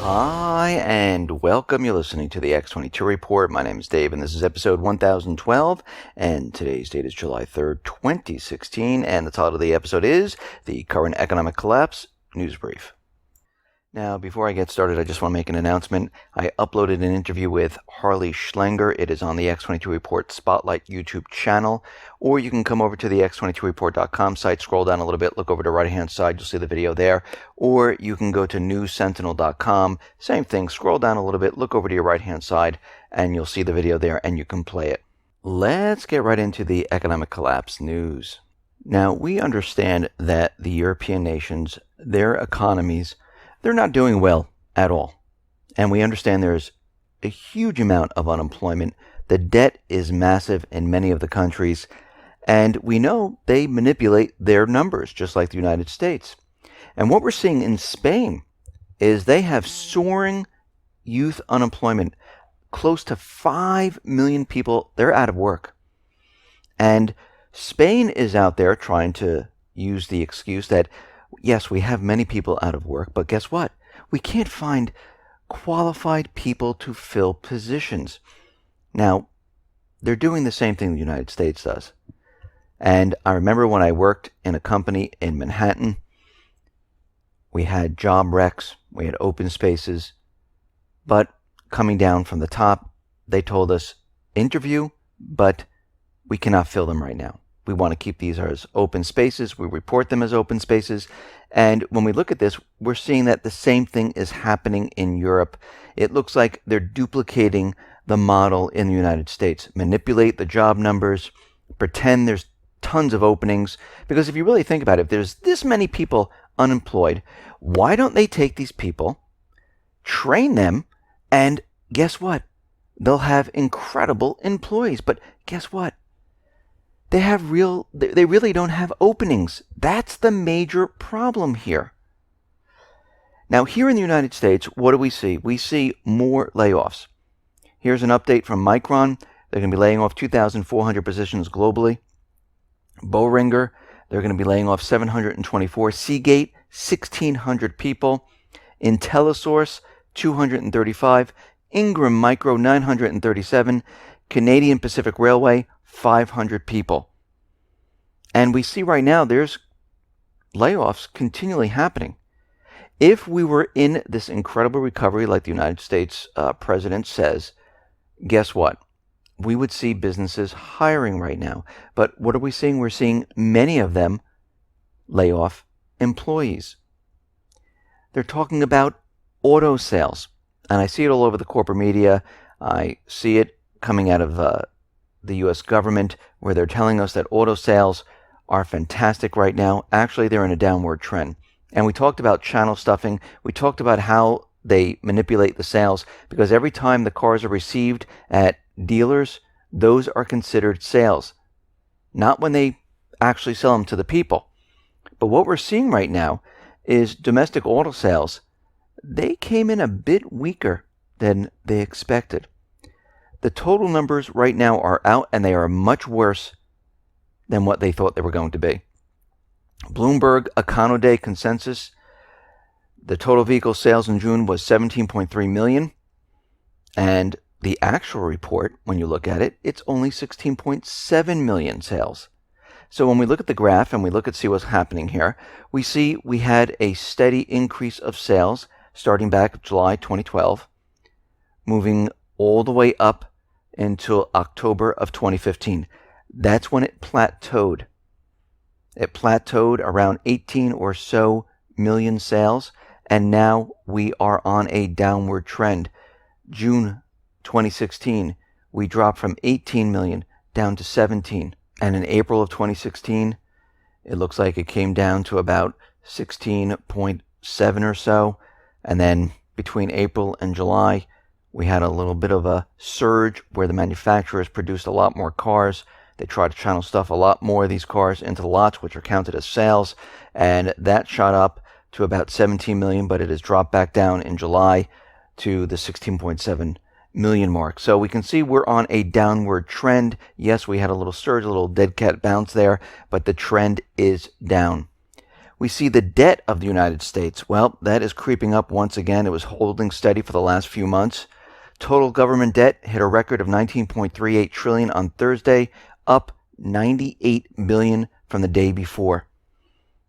Hi, and welcome. You're listening to the X22 Report. My name is Dave, and this is episode 1012, and today's date is July 3rd, 2016, and the title of the episode is The Current Economic Collapse News Brief. Now, before I get started, I just want to make an announcement. I uploaded an interview with Harley Schlanger. It is on the X22 Report Spotlight YouTube channel, or you can come over to the x22report.com site, scroll down a little bit, look over the right-hand side, you'll see the video there, or you can go to newssentinel.com, same thing, scroll down a little bit, look over to your right-hand side, and you'll see the video there, and you can play it. Let's get right into the economic collapse news. Now, we understand that the European nations, their economies, they're not doing well at all. And we understand there's a huge amount of unemployment. The debt is massive in many of the countries. And we know they manipulate their numbers, just like the United States. And what we're seeing in Spain is they have soaring youth unemployment. Close to 5 million people, they're out of work. And Spain is out there trying to use the excuse that, yes, we have many people out of work, but guess what? We can't find qualified people to fill positions. Now, they're doing the same thing the United States does. And I remember when I worked in a company in Manhattan, we had job recs, we had open spaces, but coming down from the top, they told us, interview, but we cannot fill them right now. We want to keep these as open spaces. We report them as open spaces. And when we look at this, we're seeing that the same thing is happening in Europe. It looks like they're duplicating the model in the United States. Manipulate the job numbers, pretend there's tons of openings. Because if you really think about it, if there's this many people unemployed, why don't they take these people, train them, and guess what? They'll have incredible employees. But guess what? They really don't have openings. That's the major problem here. Now, here in the United States, what do we see? We see more layoffs. Here's an update from Micron. They're going to be laying off 2,400 positions globally. Boehringer, they're going to be laying off 724. Seagate, 1,600 people. IntelliSource, 235. Ingram Micro, 937. Canadian Pacific Railway, 500 people. And we see right now there's layoffs continually happening. If we were in this incredible recovery like the United States president says, guess what? We would see businesses hiring right now. But what are we seeing? We're seeing many of them lay off employees. They're talking about auto sales. And I see it all over the corporate media. I see it coming out of the U.S. government, where they're telling us that auto sales are fantastic right now. Actually, they're in a downward trend. And we talked about channel stuffing. We talked about how they manipulate the sales, because every time the cars are received at dealers, those are considered sales. Not when they actually sell them to the people. But what we're seeing right now is domestic auto sales. They came in a bit weaker than they expected. The total numbers right now are out, and they are much worse than what they thought they were going to be. Bloomberg Econoday consensus, the total vehicle sales in June was 17.3 million, and the actual report, when you look at it, it's only 16.7 million sales. So when we look at the graph and we look at see what's happening here, we see we had a steady increase of sales starting back July 2012, moving all the way up until October of 2015. That's when it plateaued. It plateaued around 18 or so million sales, and now we are on a downward trend. June 2016, we dropped from 18 million down to 17. And in April of 2016, it looks like it came down to about 16.7 or so. And then between April and July, we had a little bit of a surge where the manufacturers produced a lot more cars. They tried to channel stuff a lot more of these cars into the lots, which are counted as sales. And that shot up to about 17 million, but it has dropped back down in July to the 16.7 million mark. So we can see we're on a downward trend. Yes, we had a little surge, a little dead cat bounce there, but the trend is down. We see the debt of the United States. Well, that is creeping up once again. It was holding steady for the last few months. Total government debt hit a record of $19.38 trillion on Thursday, up $98 billion from the day before.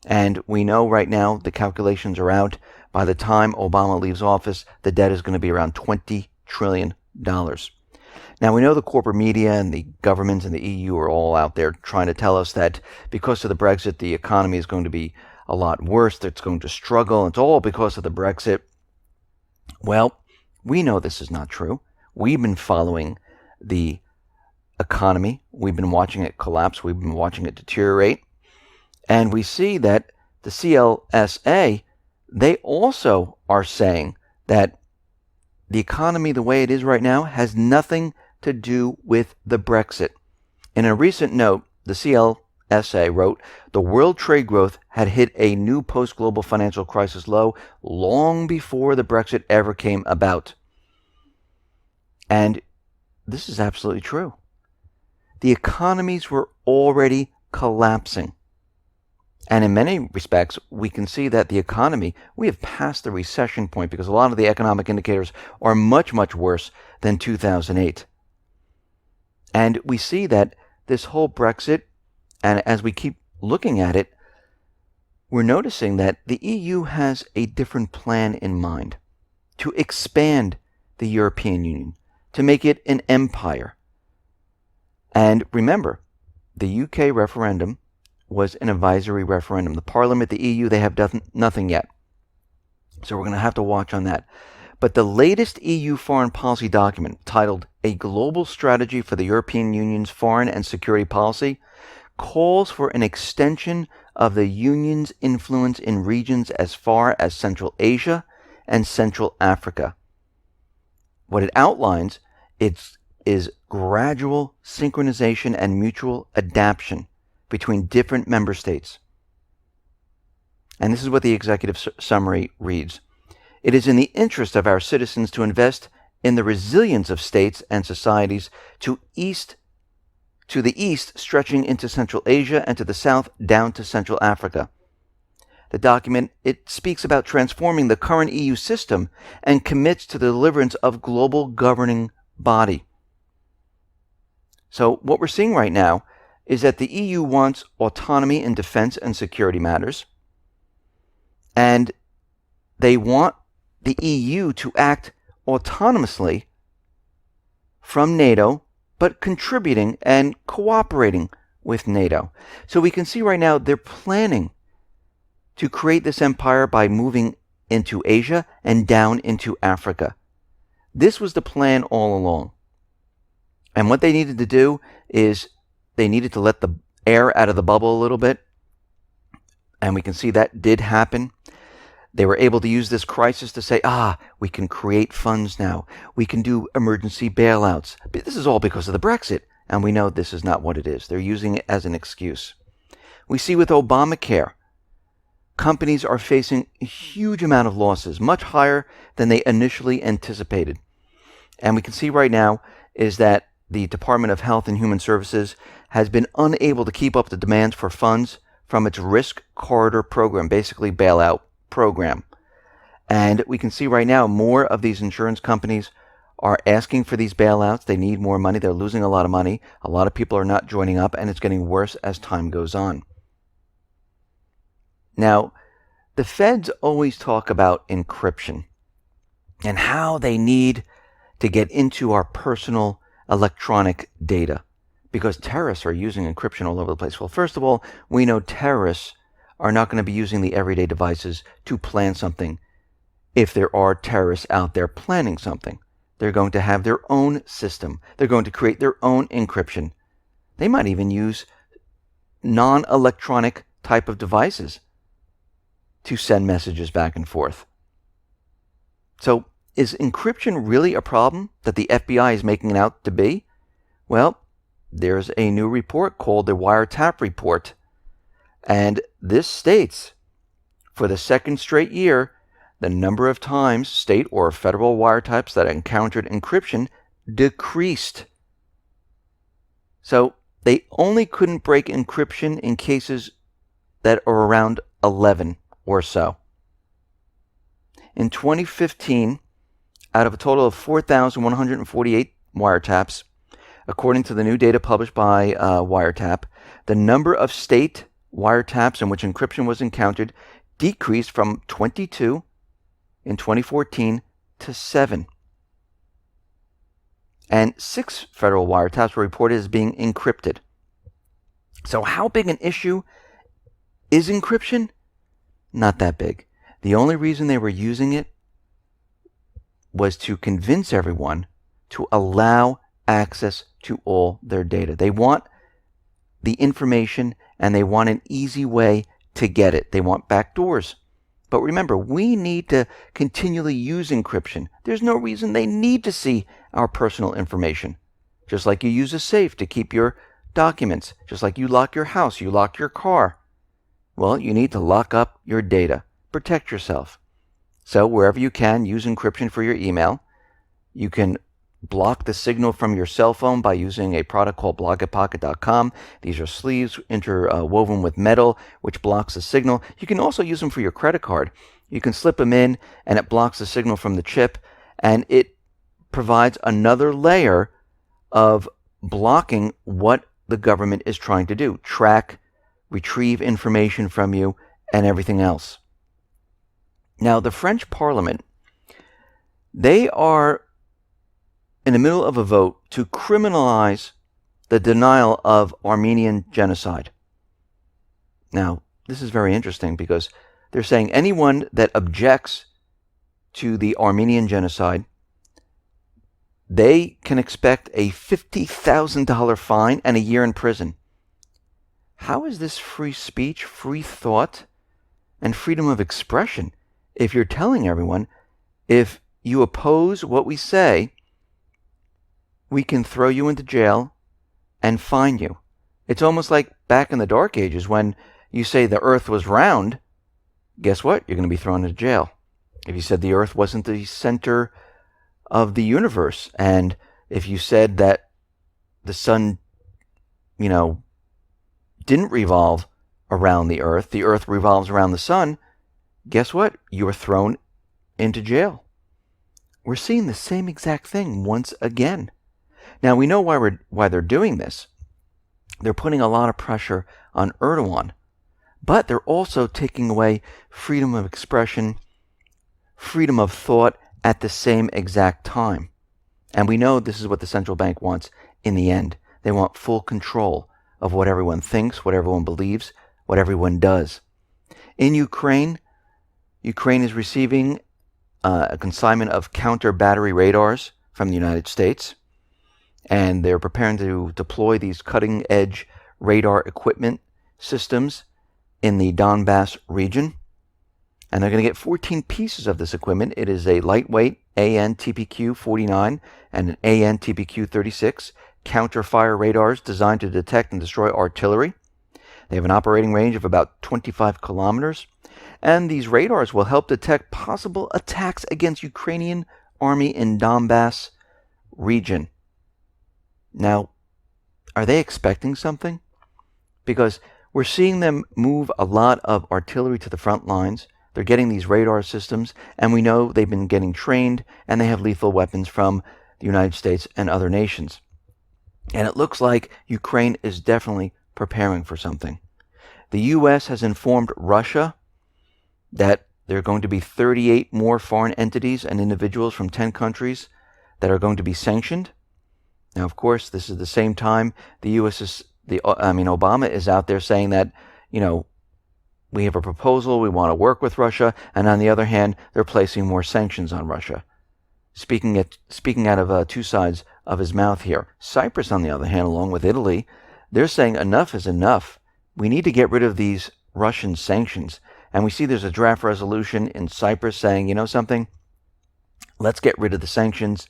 And we know right now the calculations are out. By the time Obama leaves office, the debt is going to be around $20 trillion. Now, we know the corporate media and the governments and the EU are all out there trying to tell us that because of the Brexit, the economy is going to be a lot worse, that it's going to struggle. It's all because of the Brexit. Well, we know this is not true. We've been following the economy. We've been watching it collapse. We've been watching it deteriorate. And we see that the CLSA, they also are saying that the economy, the way it is right now, has nothing to do with the Brexit. In a recent note, the CLSA wrote, the world trade growth had hit a new post-global financial crisis low long before the Brexit ever came about. And this is absolutely true. The economies were already collapsing. And in many respects, we can see that the economy, we have passed the recession point because a lot of the economic indicators are much, much worse than 2008. And we see that this whole Brexit, and as we keep looking at it, we're noticing that the EU has a different plan in mind to expand the European Union, to make it an empire. And remember, the UK referendum was an advisory referendum. The Parliament, the EU, they have done nothing yet. So we're going to have to watch on that. But the latest EU foreign policy document, titled A Global Strategy for the European Union's Foreign and Security Policy, calls for an extension of the Union's influence in regions as far as Central Asia and Central Africa. What it outlines is gradual synchronization and mutual adaptation between different member states. And this is what the executive summary reads. It is in the interest of our citizens to invest in the resilience of states and societies to the east stretching into Central Asia and to the south down to Central Africa. The document, it speaks about transforming the current EU system and commits to the deliverance of global governing body. So what we're seeing right now is that the EU wants autonomy in defense and security matters, and they want the EU to act autonomously from NATO, but contributing and cooperating with NATO. So we can see right now they're planning to create this empire by moving into Asia and down into Africa. This was the plan all along. And what they needed to do is they needed to let the air out of the bubble a little bit. And we can see that did happen. They were able to use this crisis to say, we can create funds now. We can do emergency bailouts. But this is all because of the Brexit. And we know this is not what it is. They're using it as an excuse. We see with Obamacare, companies are facing a huge amount of losses, much higher than they initially anticipated. And we can see right now is that the Department of Health and Human Services has been unable to keep up the demands for funds from its risk corridor program, basically bailout program. And we can see right now more of these insurance companies are asking for these bailouts. They need more money. They're losing a lot of money. A lot of people are not joining up, and it's getting worse as time goes on. Now, the feds always talk about encryption and how they need to get into our personal electronic data because terrorists are using encryption all over the place. Well, first of all, we know terrorists are not going to be using the everyday devices to plan something. If there are terrorists out there planning something, they're going to have their own system. They're going to create their own encryption. They might even use non-electronic type of devices to send messages back and forth. So is encryption really a problem that the FBI is making it out to be? Well, there's a new report called the Wiretap Report. And this states, for the second straight year, the number of times state or federal wiretaps that encountered encryption decreased. So they only couldn't break encryption in cases that are around 11 or so. In 2015, out of a total of 4,148 wiretaps, according to the new data published by Wiretap, the number of state wiretaps in which encryption was encountered decreased from 22 in 2014 to 7. And 6 federal wiretaps were reported as being encrypted. So how big an issue is encryption? Not that big. The only reason they were using it was to convince everyone to allow access to all their data. They want the information and they want an easy way to get it. They want backdoors. But remember, we need to continually use encryption. There's no reason they need to see our personal information. Just like you use a safe to keep your documents, just like you lock your house, you lock your car. Well, you need to lock up your data. Protect yourself. So wherever you can, use encryption for your email. You can block the signal from your cell phone by using a product called blockitpocket.com. These are sleeves interwoven with metal, which blocks the signal. You can also use them for your credit card. You can slip them in, and it blocks the signal from the chip, and it provides another layer of blocking what the government is trying to do: track, retrieve information from you, and everything else. Now, the French Parliament, they are in the middle of a vote to criminalize the denial of Armenian genocide. Now, this is very interesting because they're saying anyone that objects to the Armenian genocide, they can expect a $50,000 fine and a year in prison. How is this free speech, free thought, and freedom of expression if you're telling everyone, if you oppose what we say, we can throw you into jail and fine you? It's almost like back in the Dark Ages when you say the earth was round, guess what? You're going to be thrown into jail. If you said the earth wasn't the center of the universe, and if you said that the sun, didn't revolve around the earth revolves around the sun, guess what? You were thrown into jail. We're seeing the same exact thing once again. Now, we know why they're doing this. They're putting a lot of pressure on Erdogan, but they're also taking away freedom of expression, freedom of thought at the same exact time. And we know this is what the central bank wants in the end. They want full control of what everyone thinks, what everyone believes, what everyone does. In Ukraine is receiving a consignment of counter-battery radars from the United States, and they're preparing to deploy these cutting-edge radar equipment systems in the Donbass region. And they're going to get 14 pieces of this equipment. It is a lightweight AN-TPQ-49 and an AN-TPQ-36 counter-fire radars designed to detect and destroy artillery. They have an operating range of about 25 kilometers. And these radars will help detect possible attacks against Ukrainian army in Donbass region. Now, are they expecting something? Because we're seeing them move a lot of artillery to the front lines. They're getting these radar systems, and we know they've been getting trained, and they have lethal weapons from the United States and other nations. And it looks like Ukraine is definitely preparing for something. The U.S. has informed Russia that there are going to be 38 more foreign entities and individuals from 10 countries that are going to be sanctioned. Now, of course, this is the same time Obama is out there saying that, we have a proposal, we want to work with Russia, and on the other hand, they're placing more sanctions on Russia. Speaking out of two sides of his mouth here. Cyprus, on the other hand, along with Italy, they're saying enough is enough. We need to get rid of these Russian sanctions. And we see there's a draft resolution in Cyprus saying, something? Let's get rid of the sanctions.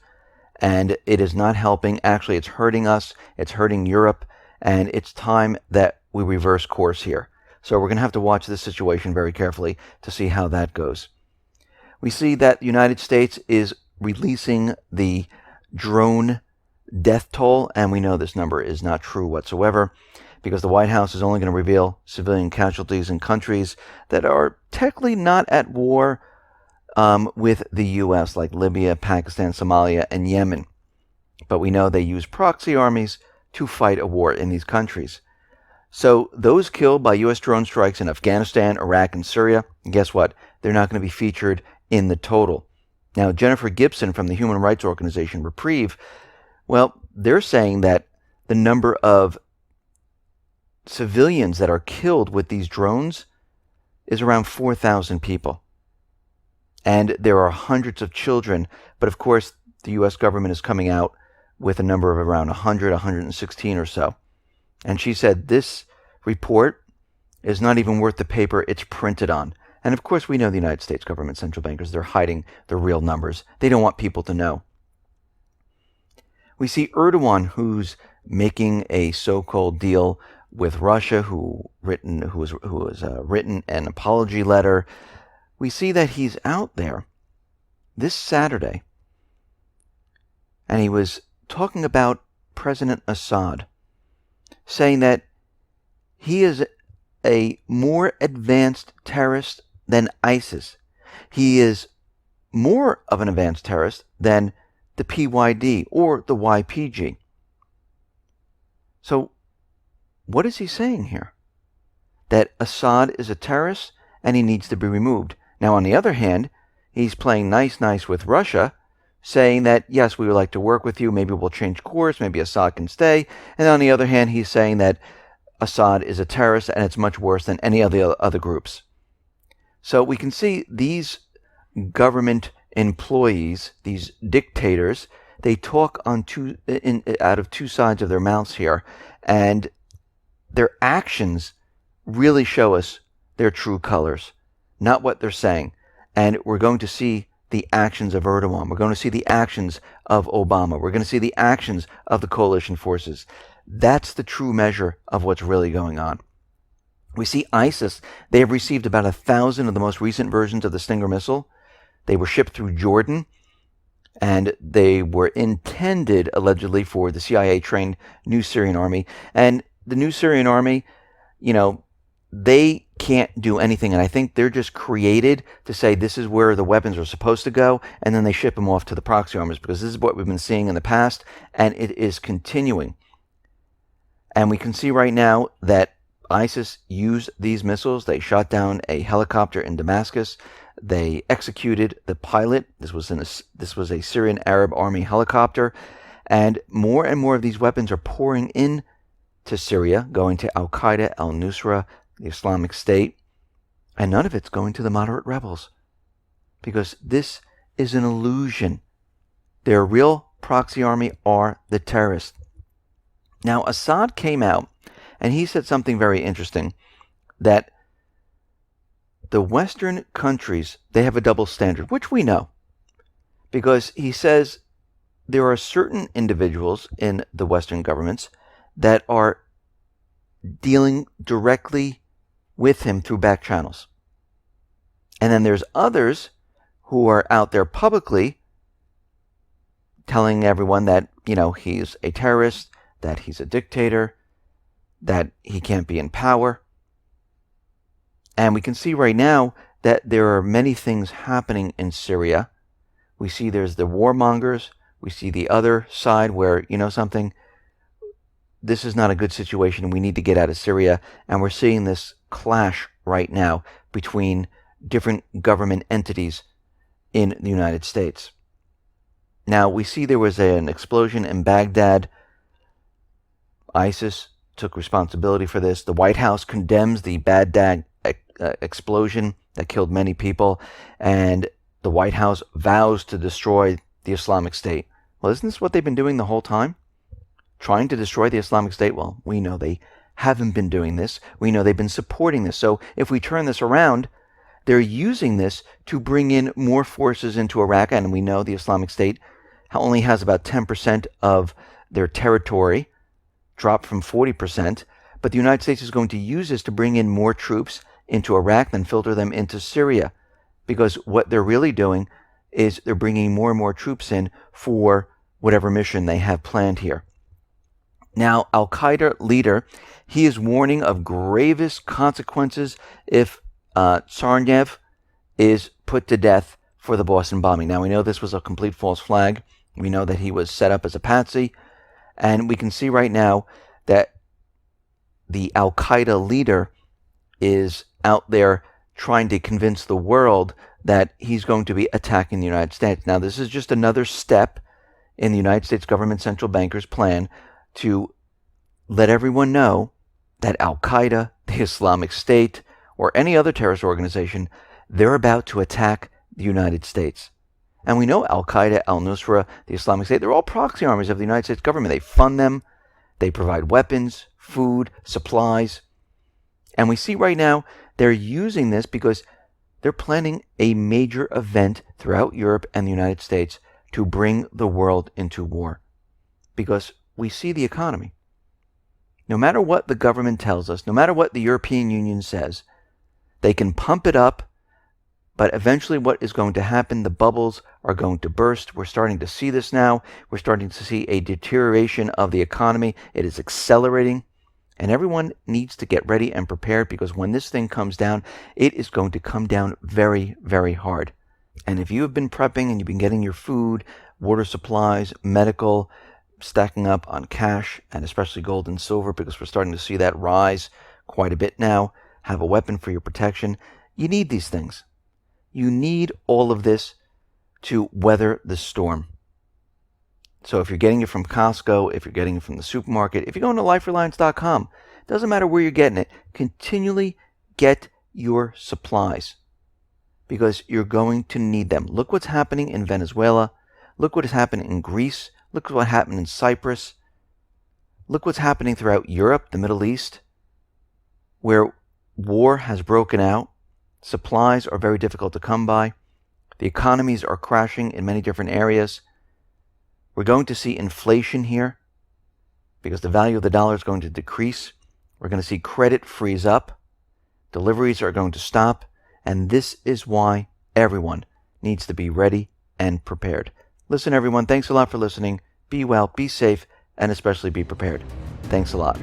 And it is not helping. Actually, it's hurting us. It's hurting Europe. And it's time that we reverse course here. So we're going to have to watch this situation very carefully to see how that goes. We see that the United States is releasing the drone death toll, and we know this number is not true whatsoever, because the White House is only going to reveal civilian casualties in countries that are technically not at war with the U.S., like Libya, Pakistan, Somalia, and Yemen. But we know they use proxy armies to fight a war in these countries. So those killed by U.S. drone strikes in Afghanistan, Iraq, and Syria, guess what? They're not going to be featured in the total. Now, Jennifer Gibson from the human rights organization Reprieve, well, they're saying that the number of civilians that are killed with these drones is around 4,000 people. And there are hundreds of children, but of course, the U.S. government is coming out with a number of around 100, 116 or so. And she said this report is not even worth the paper it's printed on. And of course, we know the United States government central bankers, they're hiding the real numbers. They don't want people to know. We see Erdogan, who's making a so-called deal with Russia, who has written an apology letter. We see that he's out there this Saturday, and he was talking about President Assad, saying that he is a more advanced terrorist than ISIS. He is more of an advanced terrorist than the PYD or the YPG. So, what is he saying here? That Assad is a terrorist and he needs to be removed. Now, on the other hand, he's playing nice with Russia, saying that, yes, we would like to work with you, maybe we'll change course, maybe Assad can stay. And on the other hand, he's saying that Assad is a terrorist and it's much worse than any of the other groups. So we can see these government employees, these dictators, they talk out of two sides of their mouths here, and their actions really show us their true colors, not what they're saying. And we're going to see the actions of Erdogan. We're going to see the actions of Obama. We're going to see the actions of the coalition forces. That's the true measure of what's really going on. We see ISIS. They have received about 1,000 of the most recent versions of the Stinger missile. They were shipped through Jordan, and they were intended, allegedly, for the CIA-trained new Syrian army. And the new Syrian army, they can't do anything, and I think they're just created to say this is where the weapons are supposed to go, and then they ship them off to the proxy armies, because this is what we've been seeing in the past, and it is continuing. And we can see right now that ISIS used these missiles. They shot down a helicopter in Damascus. They executed the pilot. This was a Syrian Arab Army helicopter, and more of these weapons are pouring in to Syria, going to Al-Qaeda, al-Nusra, the Islamic State, and none of it's going to the moderate rebels, because this is an illusion. Their real proxy army are the terrorists. Now, Assad came out, and he said something very interesting, that the Western countries, they have a double standard, which we know, because he says there are certain individuals in the Western governments that are dealing directly with him through back channels. And then there's others who are out there publicly telling everyone that, he's a terrorist, that he's a dictator, that he can't be in power. And we can see right now that there are many things happening in Syria. We see there's the warmongers. We see the other side where, something, this is not a good situation. We need to get out of Syria. And we're seeing this clash right now between different government entities in the United States. Now, we see there was an explosion in Baghdad. ISIS took responsibility for this. The White House condemns the Baghdad explosion that killed many people, and the White House vows to destroy the Islamic State. Well, isn't this what they've been doing the whole time? Trying to destroy the Islamic State? Well, we know they haven't been doing this. We know they've been supporting this. So if we turn this around, they're using this to bring in more forces into Iraq, and we know the Islamic State only has about 10% of their territory, dropped from 40%, but the United States is going to use this to bring in more troops into Iraq, then filter them into Syria, because what they're really doing is they're bringing more and more troops in for whatever mission they have planned here. Now, Al-Qaeda leader, he is warning of gravest consequences if Tsarnaev is put to death for the Boston bombing. Now, we know this was a complete false flag. We know that he was set up as a patsy. And we can see right now that the Al-Qaeda leader is out there trying to convince the world that he's going to be attacking the United States. Now, this is just another step in the United States government central bankers' plan to let everyone know that Al-Qaeda, the Islamic State, or any other terrorist organization, they're about to attack the United States. And we know Al-Qaeda, Al-Nusra, the Islamic State, they're all proxy armies of the United States government. They fund them, they provide weapons, food, supplies. And we see right now they're using this because they're planning a major event throughout Europe and the United States to bring the world into war. Because we see the economy. No matter what the government tells us, no matter what the European Union says, they can pump it up, but eventually what is going to happen, the bubbles are going to burst. We're starting to see this now. We're starting to see a deterioration of the economy. It is accelerating, and everyone needs to get ready and prepared because when this thing comes down, it is going to come down very, very hard. And if you have been prepping and you've been getting your food, water supplies, medical, stacking up on cash, and especially gold and silver, because we're starting to see that rise quite a bit now, have a weapon for your protection, you need these things. You need all of this to weather the storm. So if you're getting it from Costco, if you're getting it from the supermarket, if you're going to lifereliance.com, doesn't matter where you're getting it, continually get your supplies because you're going to need them. Look what's happening in Venezuela. Look what has happened in Greece. Look what happened in Cyprus. Look what's happening throughout Europe, the Middle East, where war has broken out. Supplies are very difficult to come by. The economies are crashing in many different areas. We're going to see inflation here because the value of the dollar is going to decrease. We're going to see credit freeze up. Deliveries are going to stop. And this is why everyone needs to be ready and prepared. Listen, everyone, thanks a lot for listening. Be well, be safe, and especially be prepared. Thanks a lot.